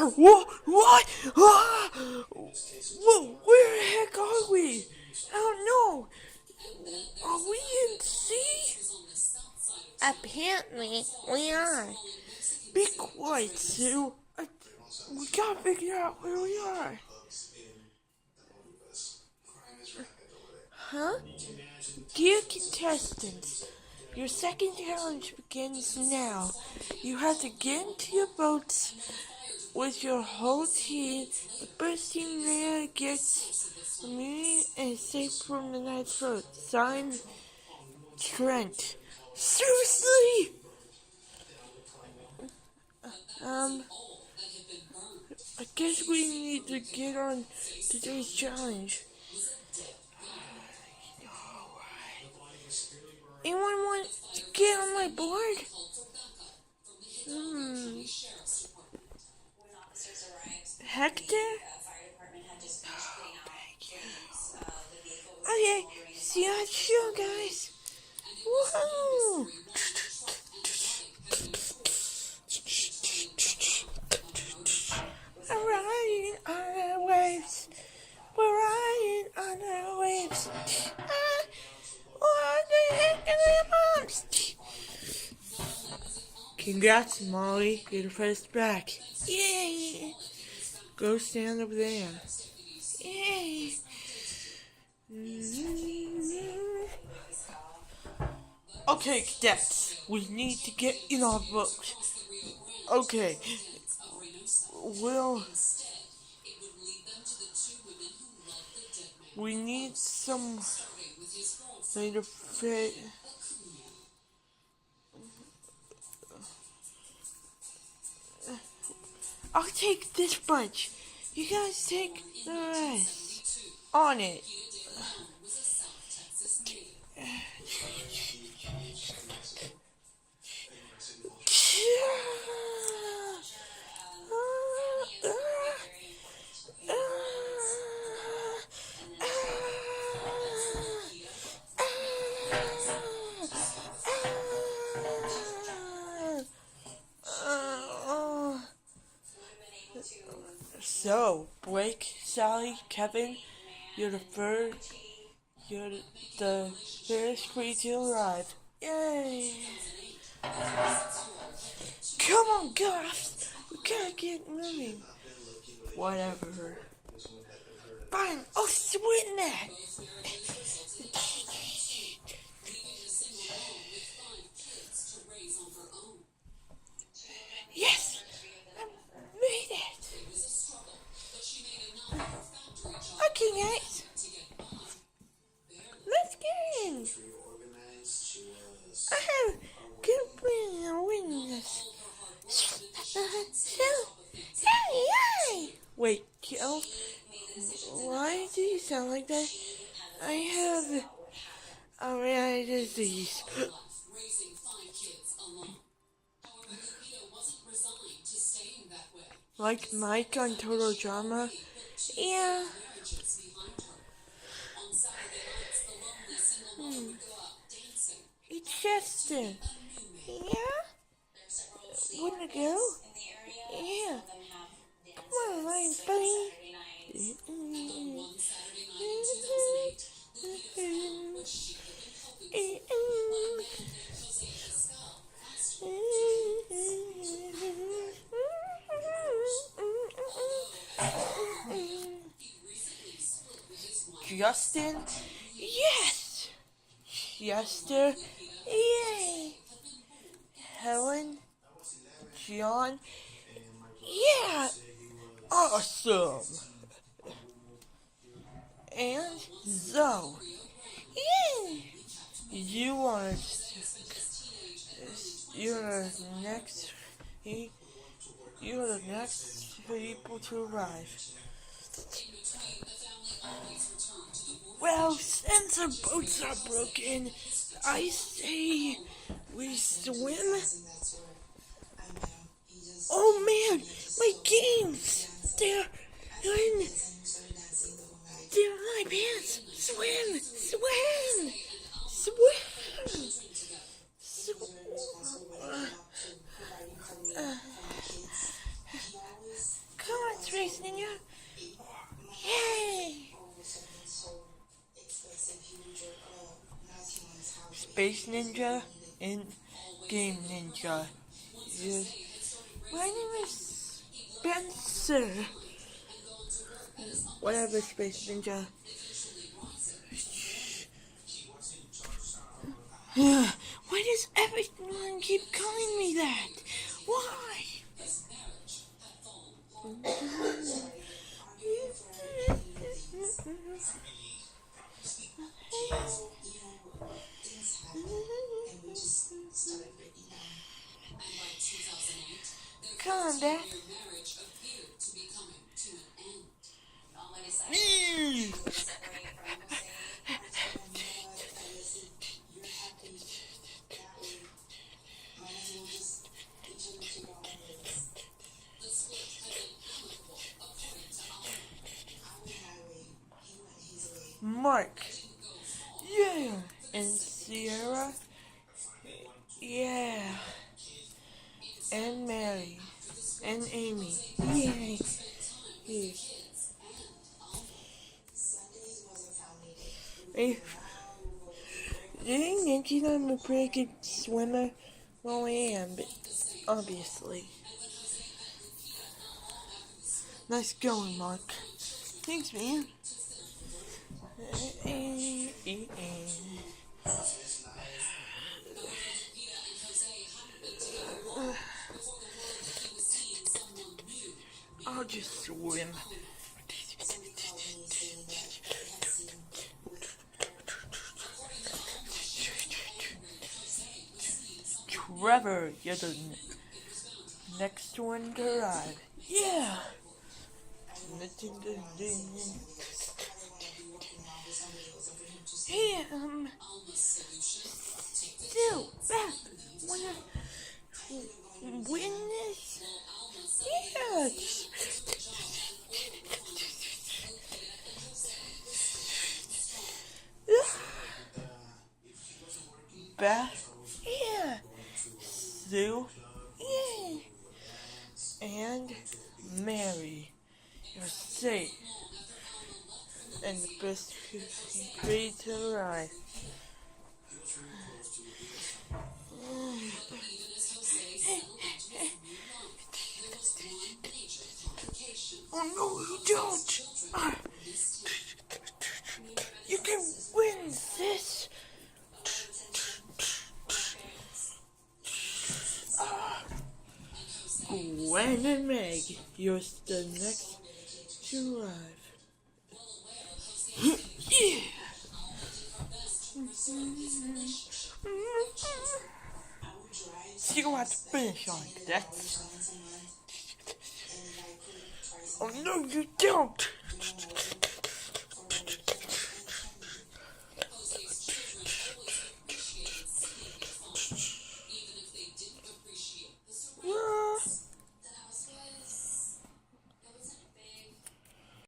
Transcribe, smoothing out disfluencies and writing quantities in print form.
What? What? Ah! Whoa, where the heck are we? I don't know. Are we in sea? Apparently, we are. Be quiet, Sue. We gotta figure out where we are. Huh? Dear contestants, your second challenge begins now. You have to get into your boats with your whole team. The first team there gets immunity and is safe from the night's throat. Signed, Trent. Seriously? I guess we need to get on today's challenge. Anyone want to get on my board? Hector? Thank you. Okay, see you at the show, guys. Woohoo! We're riding on the waves. We're riding on the waves. What the heck are the bombs? Congrats, Molly. You're the first back. Yay! Go stand over there. Yay! Okay, cadets. We need to get in our boat. Okay. Well, we need some way to fit. I'll take this bunch. You guys take the rest. On it. So, Blake, Sally, Kevin, you're the first free to arrive. Yay! Come on, guys! We gotta get moving. Whatever. Fine, I'll swing that! Yes! I made it! Okay, guys. Let's get in. I have good friends and witness. Hey! Wait, Kel? Why do you sound like that? I have a rare disease. Like Mike on Total Drama? Yeah. It's Chester. Yeah? Wanna go? Yeah. Come on, Ryan, buddy. Justin? Yes! Chester? Yay! Helen? John? Yeah! Awesome! And Zoe? Yay! You are you're the next people to arrive. Well, since our boats are broken, I say we swim. Oh man, my games! They're in my pants. Swim! Swim! Swim! Ninja? Yay! Space Ninja and Game Ninja. Yes. My name is Spencer. Whatever, Space Ninja. Why does everyone keep calling me that? Why? Come on, Dad. Mark. Yeah. And Sierra. Yeah. And Mary. And Amy. Yay. Yeah. Hey, you mentioned I'm a pretty good swimmer? Well, I am, but obviously. Nice going, Mark. Thanks, man. I'll just swim. Trevor, you're the next one to arrive. Yeah! Hey, still, back, wanna win this? Yeah! Beth? Yeah! Sue? Yeah! And Mary, you're safe. And the best free to arrive. Oh no, you don't! You can win this! Gwen and Meg, you're the next to arrive. Yeah! You have to finish on that. Oh no, you don't!